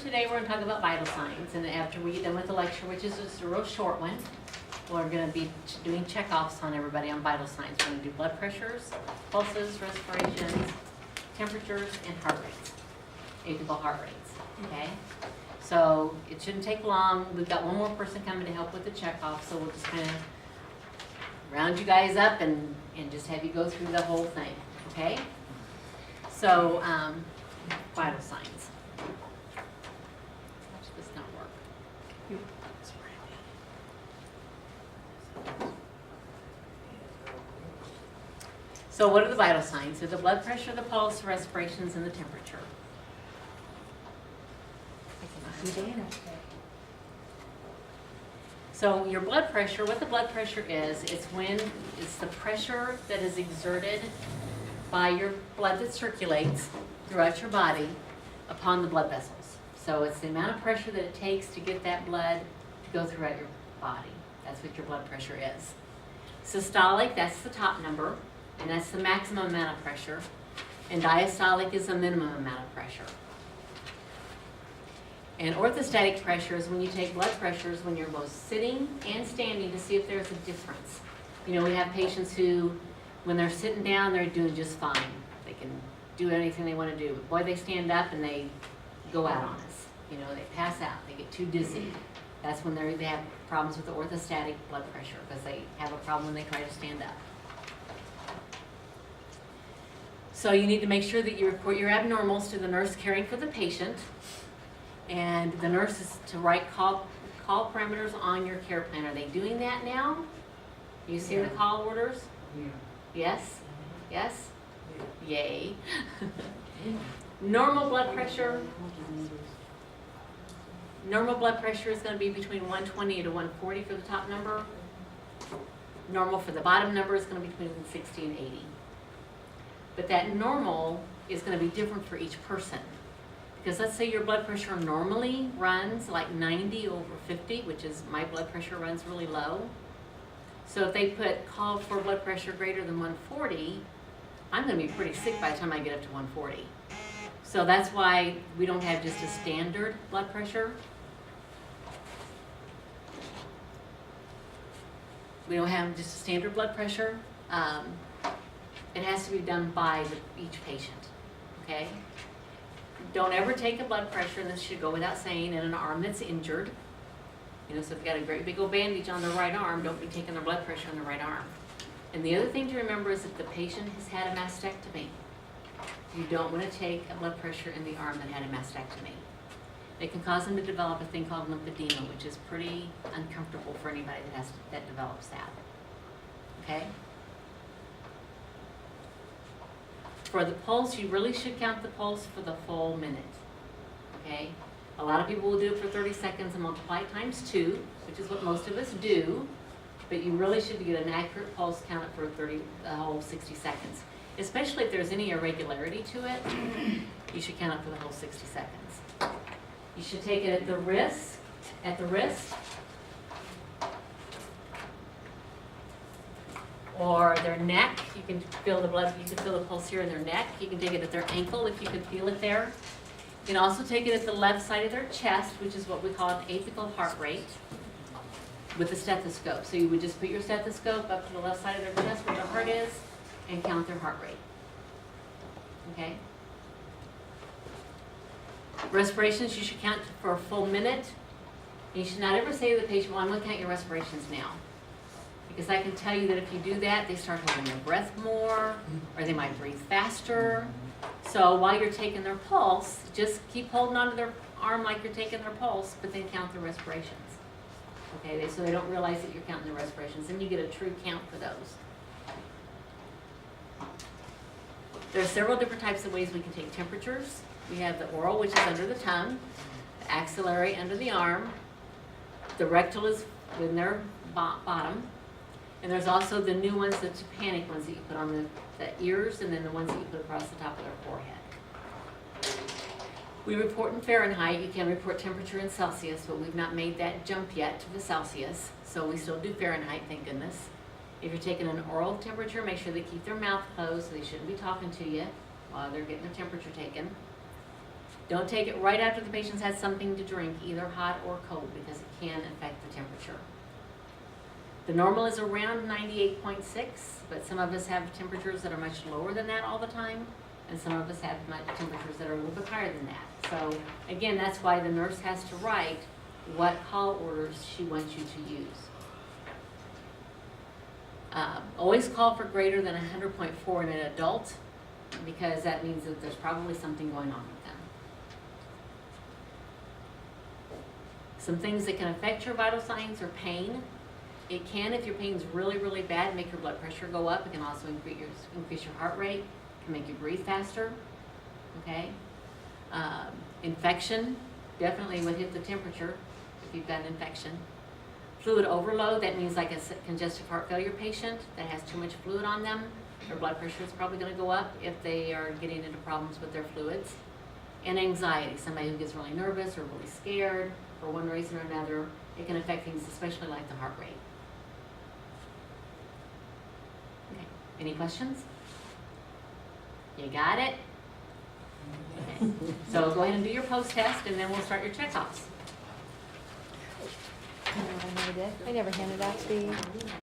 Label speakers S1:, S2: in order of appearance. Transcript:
S1: today, we're going to talk about vital signs. And after we get done with the lecture, which is just a real short one, we're going to be doing checkoffs on everybody on vital signs. We're going to do blood pressures, pulses, respirations, temperatures, and heart rates, atypical heart rates. Okay? So it shouldn't take long. We've got one more person coming to help with the checkoff, so we'll just kind of round you guys up and just have you go through the whole thing. Okay? So, vital signs. Watch this not work. So what are the vital signs? They're the blood pressure, the pulse, the respirations, and the temperature. So your blood pressure, what the blood pressure is, it's the pressure that is exerted by your blood that circulates throughout your body upon the blood vessels. So it's the amount of pressure that it takes to get that blood to go throughout your body. That's what your blood pressure is. Systolic, that's the top number, and that's the maximum amount of pressure. And diastolic is the minimum amount of pressure. And orthostatic pressure is when you take blood pressures when you're both sitting and standing to see if there's a difference. You know, we have patients who, when they're sitting down, they're doing just fine. They can do anything they want to do. But boy, they stand up and they go out on us. You know, they pass out. They get too dizzy. That's when they have problems with the orthostatic blood pressure because they have a problem when they try to stand up. So you need to make sure that you report your abnormals to the nurse caring for the patient. And the nurse is to write call parameters on your care plan. Are they doing that now? You see the call orders?
S2: Yeah.
S1: Yes? Yes? Yeah. Yay. Normal blood pressure. Normal blood pressure is going to be between 120 to 140 for the top number. Normal for the bottom number is going to be between 60 and 80. But that normal is going to be different for each person. Because let's say your blood pressure normally runs like 90 over 50, which is my blood pressure runs really low. So if they call for blood pressure greater than 140, I'm going to be pretty sick by the time I get up to 140. So that's why we don't have just a standard blood pressure. We don't have just a standard blood pressure. It has to be done by each patient, okay? Don't ever take a blood pressure, and this should go without saying, in an arm that's injured. You know, so if you've got a great big old bandage on the right arm, don't be taking their blood pressure on the right arm. And the other thing to remember is if the patient has had a mastectomy, you don't want to take a blood pressure in the arm that had a mastectomy. It can cause them to develop a thing called lymphedema, which is pretty uncomfortable for anybody that develops that. Okay? For the pulse, you really should count the pulse for the full minute. Okay? A lot of people will do it for 30 seconds and multiply it times 2, which is what most of us do. But you really should get an accurate pulse count for the whole 60 seconds. Especially if there's any irregularity to it, you should count it for the whole 60 seconds. You should take it at the wrist, or their neck. You can feel the blood, you can feel the pulse here in their neck. You can take it at their ankle if you can feel it there. You can also take it at the left side of their chest, which is what we call an apical heart rate, with a stethoscope. So you would just put your stethoscope up to the left side of their chest where their heart is and count their heart rate. Okay? Respirations, you should count for a full minute. You should not ever say to the patient, well, I'm going to count your respirations now. Because I can tell you that if you do that, they start holding their breath more, or they might breathe faster. So while you're taking their pulse, just keep holding onto their arm like you're taking their pulse, but then count the respirations. Okay, so they don't realize that you're counting the respirations, and you get a true count for those. There are several different types of ways we can take temperatures. We have the oral, which is under the tongue, the axillary under the arm, the rectal is in their bottom, and there's also the new ones, the tympanic ones that you put on the ears, and then the ones that you put across the top of their forehead. We report in Fahrenheit. You can report temperature in Celsius, but we've not made that jump yet to the Celsius, so we still do Fahrenheit, thank goodness. If you're taking an oral temperature, make sure they keep their mouth closed, so they shouldn't be talking to you while they're getting the temperature taken. Don't take it right after the patient's had something to drink, either hot or cold, because it can affect the temperature. The normal is around 98.6, but some of us have temperatures that are much lower than that all the time, and some of us have temperatures that are a little bit higher than that. So again, that's why the nurse has to write what call orders she wants you to use. Always call for greater than 100.4 in an adult, because that means that there's probably something going on with them. Some things that can affect your vital signs are pain. It can, if your pain's really, really bad, make your blood pressure go up. It can also increase your heart rate. It can make you breathe faster, okay? Infection definitely would hit the temperature if you've got an infection. Fluid overload, that means like a congestive heart failure patient that has too much fluid on them. Their blood pressure is probably going to go up if they are getting into problems with their fluids. And anxiety, somebody who gets really nervous or really scared for one reason or another, it can affect things, especially like the heart rate. Okay, any questions? You got it? Okay. So go ahead and do your post-test, and then we'll start your checkoffs.
S2: I never handed out the